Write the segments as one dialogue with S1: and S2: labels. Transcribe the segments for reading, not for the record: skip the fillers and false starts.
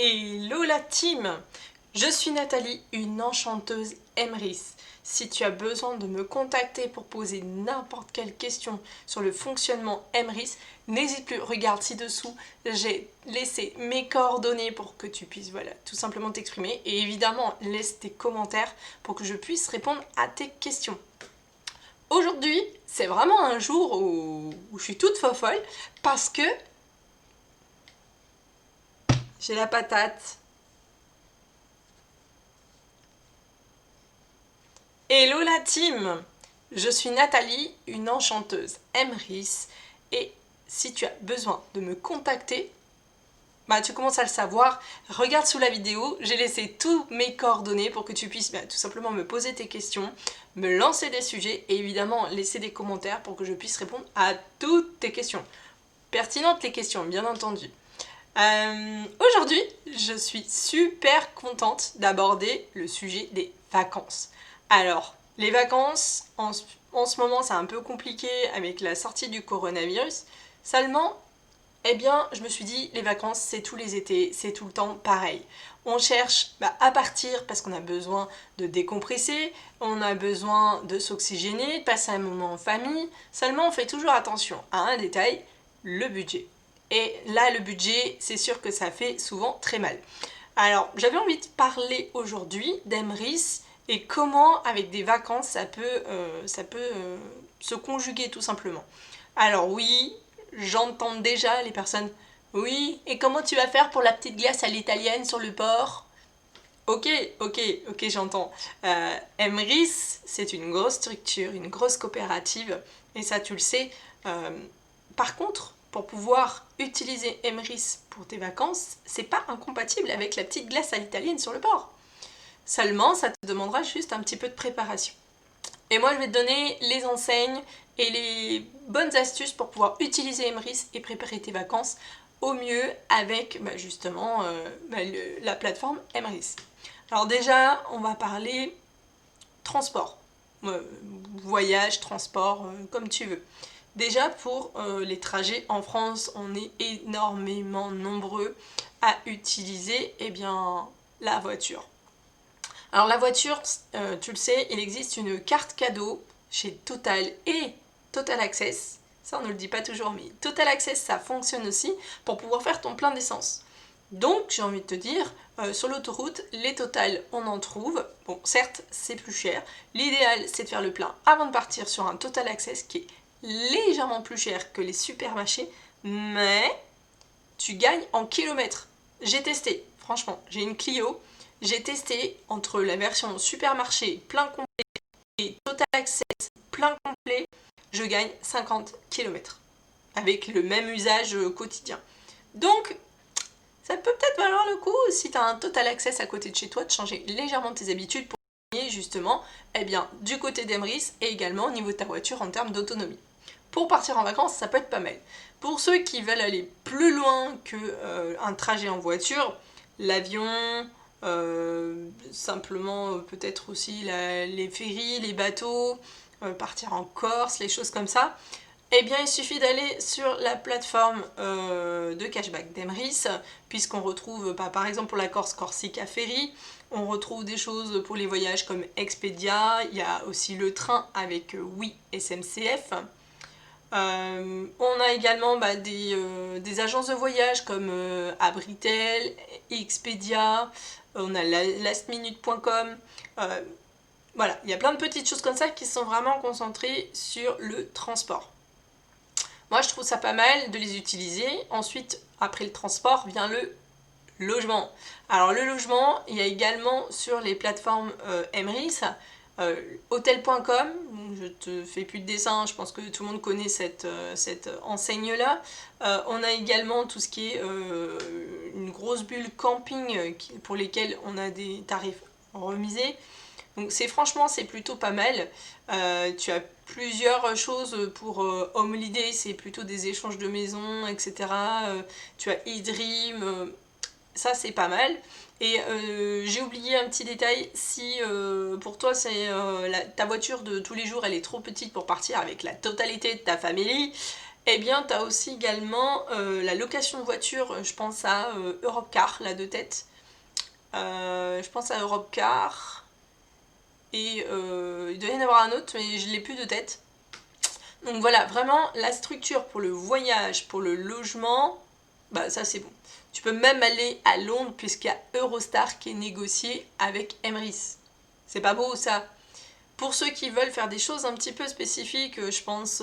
S1: Hello la team! Je suis Nathalie, une enchanteuse Emrys. Si tu as besoin de me contacter pour poser n'importe quelle question sur le fonctionnement Emrys, n'hésite plus, regarde ci-dessous, j'ai laissé mes coordonnées pour que tu puisses tout simplement t'exprimer. Et évidemment, laisse tes commentaires pour que je puisse répondre à tes questions. Aujourd'hui, c'est vraiment un jour où je suis toute fofolle parce que j'ai la patate. Hello la team! Je suis Nathalie, une enchanteuse Emrys, et si tu as besoin de me contacter, tu commences à le savoir, regarde sous la vidéo, j'ai laissé tous mes coordonnées pour que tu puisses tout simplement me poser tes questions, me lancer des sujets et évidemment laisser des commentaires pour que je puisse répondre à toutes tes questions. Pertinentes les questions, bien entendu. Aujourd'hui, je suis super contente d'aborder le sujet des vacances. Alors, les vacances, en ce moment, c'est un peu compliqué avec la sortie du coronavirus. Seulement, je me suis dit, les vacances, c'est tous les étés, c'est tout le temps pareil. On cherche à partir parce qu'on a besoin de décompresser, on a besoin de s'oxygéner, de passer un moment en famille. Seulement, on fait toujours attention à un détail, le budget. Et là, le budget, c'est sûr que ça fait souvent très mal. Alors, j'avais envie de parler aujourd'hui d'Emrys et comment, avec des vacances, ça peut se conjuguer tout simplement. Alors oui, j'entends déjà les personnes « Oui, et comment tu vas faire pour la petite glace à l'italienne sur le port ?» Ok, j'entends. Emrys, c'est une grosse structure, une grosse coopérative, et ça tu le sais. Par contre, pour pouvoir utiliser Emrys pour tes vacances, c'est pas incompatible avec la petite glace à l'italienne sur le port. Seulement, ça te demandera juste un petit peu de préparation. Et moi, je vais te donner les enseignes et les bonnes astuces pour pouvoir utiliser Emrys et préparer tes vacances au mieux avec justement la plateforme Emrys. Alors déjà, on va parler transport. Voyage, transport, comme tu veux. Déjà, pour les trajets en France, on est énormément nombreux à utiliser la voiture. Alors la voiture, tu le sais, il existe une carte cadeau chez Total et Total Access. Ça, on ne le dit pas toujours, mais Total Access, ça fonctionne aussi pour pouvoir faire ton plein d'essence. Donc, j'ai envie de te dire, sur l'autoroute, les Total, on en trouve. Bon, certes, c'est plus cher. L'idéal, c'est de faire le plein avant de partir sur un Total Access qui est légèrement plus cher que les supermarchés, mais tu gagnes en kilomètres. J'ai testé, franchement, j'ai une Clio. J'ai testé entre la version supermarché plein complet et Total Access plein complet, je gagne 50 km avec le même usage quotidien. Donc, ça peut peut-être valoir le coup, si tu as un Total Access à côté de chez toi, de changer légèrement tes habitudes pour gagner justement du côté d'Emrys et également au niveau de ta voiture en termes d'autonomie. Pour partir en vacances, ça peut être pas mal. Pour ceux qui veulent aller plus loin qu'un trajet en voiture, l'avion, simplement peut-être aussi les ferries, les bateaux, partir en Corse, les choses comme ça, il suffit d'aller sur la plateforme de cashback d'Emrys, puisqu'on retrouve par exemple pour la Corse, Corsica Ferry, on retrouve des choses pour les voyages comme Expedia, il y a aussi le train avec Oui SNCF. On a également des agences de voyage comme Abritel, Expedia, on a lastminute.com. Voilà, il y a plein de petites choses comme ça qui sont vraiment concentrées sur le transport. Moi, je trouve ça pas mal de les utiliser. Ensuite, après le transport, vient le logement. Alors, le logement, il y a également sur les plateformes Emrys, Hotel.com, je te fais plus de dessin, je pense que tout le monde connaît cette enseigne-là. On a également tout ce qui est une grosse bulle camping pour lesquels on a des tarifs remisés. Donc franchement, c'est plutôt pas mal. Tu as plusieurs choses pour Holiday, c'est plutôt des échanges de maisons, etc. Tu as eDream, ça c'est pas mal. Et j'ai oublié un petit détail, si pour toi ta voiture de tous les jours elle est trop petite pour partir avec la totalité de ta famille, Eh bien, tu as aussi également la location de voiture, je pense à Europcar, la deux têtes. Je pense à Europcar. Et il doit y en avoir un autre, mais je l'ai plus de tête. Donc voilà, vraiment, la structure pour le voyage, pour le logement, bah ça c'est bon. Tu peux même aller à Londres puisqu'il y a Eurostar qui est négocié avec Emirates. C'est pas beau ça? Pour ceux qui veulent faire des choses un petit peu spécifiques, je pense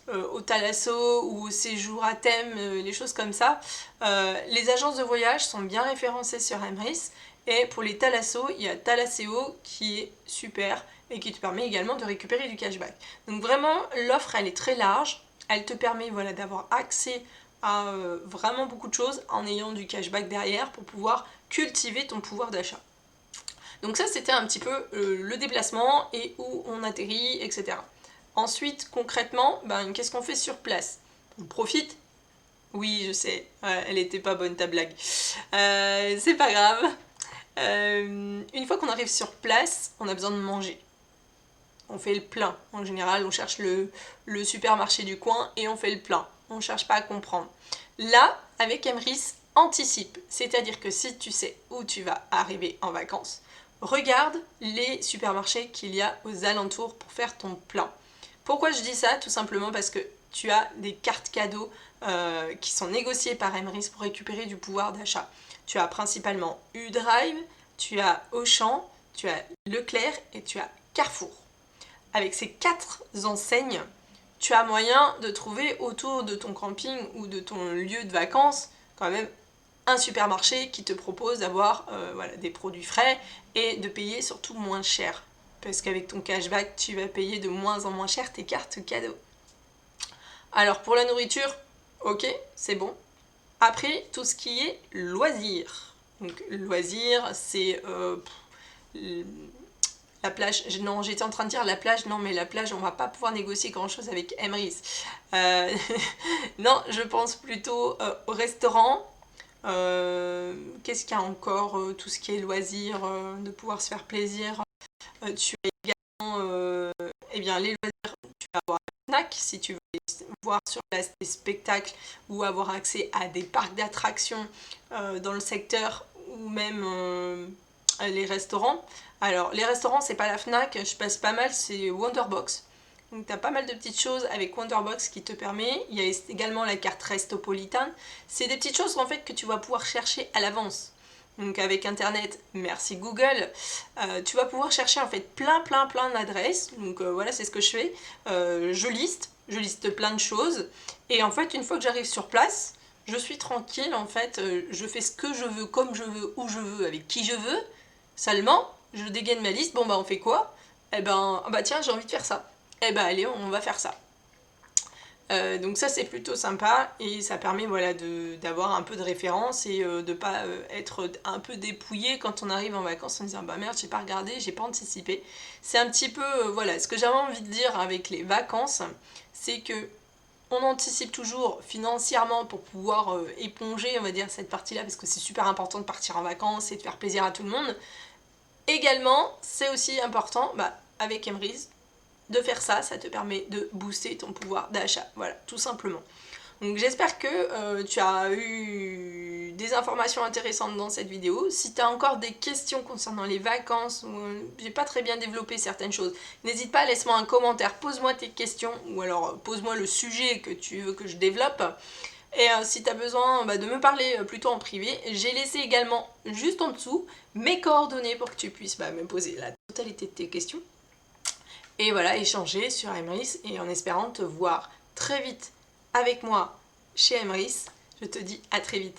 S1: au Thalasso ou au séjour à thème, les choses comme ça, les agences de voyage sont bien référencées sur Emirates. Et pour les Thalasso, il y a Thalasseo qui est super et qui te permet également de récupérer du cashback. Donc vraiment, l'offre elle est très large, elle te permet voilà, d'avoir accès à vraiment beaucoup de choses en ayant du cashback derrière pour pouvoir cultiver ton pouvoir d'achat. Donc ça c'était un petit peu le déplacement et où on atterrit, etc. Ensuite, concrètement, ben, qu'est-ce qu'on fait sur place? On profite? Oui, je sais, elle était pas bonne ta blague. C'est pas grave. Une fois qu'on arrive sur place, on a besoin de manger. On fait le plein. En général, on cherche le supermarché du coin et on fait le plein. On ne cherche pas à comprendre. Là, avec Emrys, anticipe. C'est-à-dire que si tu sais où tu vas arriver en vacances, regarde les supermarchés qu'il y a aux alentours pour faire ton plein. Pourquoi je dis ça? Tout simplement parce que tu as des cartes cadeaux qui sont négociées par Emrys pour récupérer du pouvoir d'achat. Tu as principalement U-Drive, tu as Auchan, tu as Leclerc et tu as Carrefour. Avec ces 4 enseignes, tu as moyen de trouver autour de ton camping ou de ton lieu de vacances quand même un supermarché qui te propose d'avoir voilà, des produits frais et de payer surtout moins cher. Parce qu'avec ton cashback, tu vas payer de moins en moins cher tes cartes cadeaux. Alors pour la nourriture, ok, c'est bon. Après, tout ce qui est loisirs. Donc loisirs, c'est la plage. Non, j'étais en train de dire la plage. Non, mais la plage, on va pas pouvoir négocier grand-chose avec Emrys. Non, je pense plutôt au restaurant. Qu'est-ce qu'il y a encore? Tout ce qui est loisirs, de pouvoir se faire plaisir. Tu as également eh bien, les loisirs. Tu vas avoir un snack si tu veux voir sur place des spectacles ou avoir accès à des parcs d'attractions dans le secteur ou même les restaurants. Alors les restaurants c'est pas la Fnac, je passe pas mal, c'est Wonderbox. Donc tu as pas mal de petites choses avec Wonderbox qui te permet. Il y a également la carte Restopolitan. C'est des petites choses en fait que tu vas pouvoir chercher à l'avance. Donc avec internet, merci Google, tu vas pouvoir chercher en fait plein d'adresses. Donc voilà, c'est ce que je fais. Je liste plein de choses. Et en fait, une fois que j'arrive sur place, je suis tranquille en fait. Je fais ce que je veux, comme je veux, où je veux, avec qui je veux. Seulement, je dégaine ma liste. Bon bah on fait quoi? Eh ben, bah tiens, j'ai envie de faire ça. Eh ben allez, on va faire ça. Donc ça c'est plutôt sympa et ça permet voilà, d'avoir un peu de référence et de pas être un peu dépouillé quand on arrive en vacances en disant bah merde j'ai pas regardé, j'ai pas anticipé. C'est un petit peu voilà, ce que j'avais envie de dire avec les vacances, c'est que on anticipe toujours financièrement pour pouvoir éponger on va dire cette partie là parce que c'est super important de partir en vacances et de faire plaisir à tout le monde. Également c'est aussi important bah, avec Emrys de faire ça, ça te permet de booster ton pouvoir d'achat, voilà, tout simplement. Donc j'espère que tu as eu des informations intéressantes dans cette vidéo. Si tu as encore des questions concernant les vacances, ou j'ai pas très bien développé certaines choses, n'hésite pas, laisse-moi un commentaire, pose-moi tes questions, ou alors pose-moi le sujet que tu veux que je développe. Et si tu as besoin de me parler plutôt en privé, j'ai laissé également juste en dessous mes coordonnées pour que tu puisses me poser la totalité de tes questions. Et voilà, échanger sur Emrys et en espérant te voir très vite avec moi chez Emrys. Je te dis à très vite.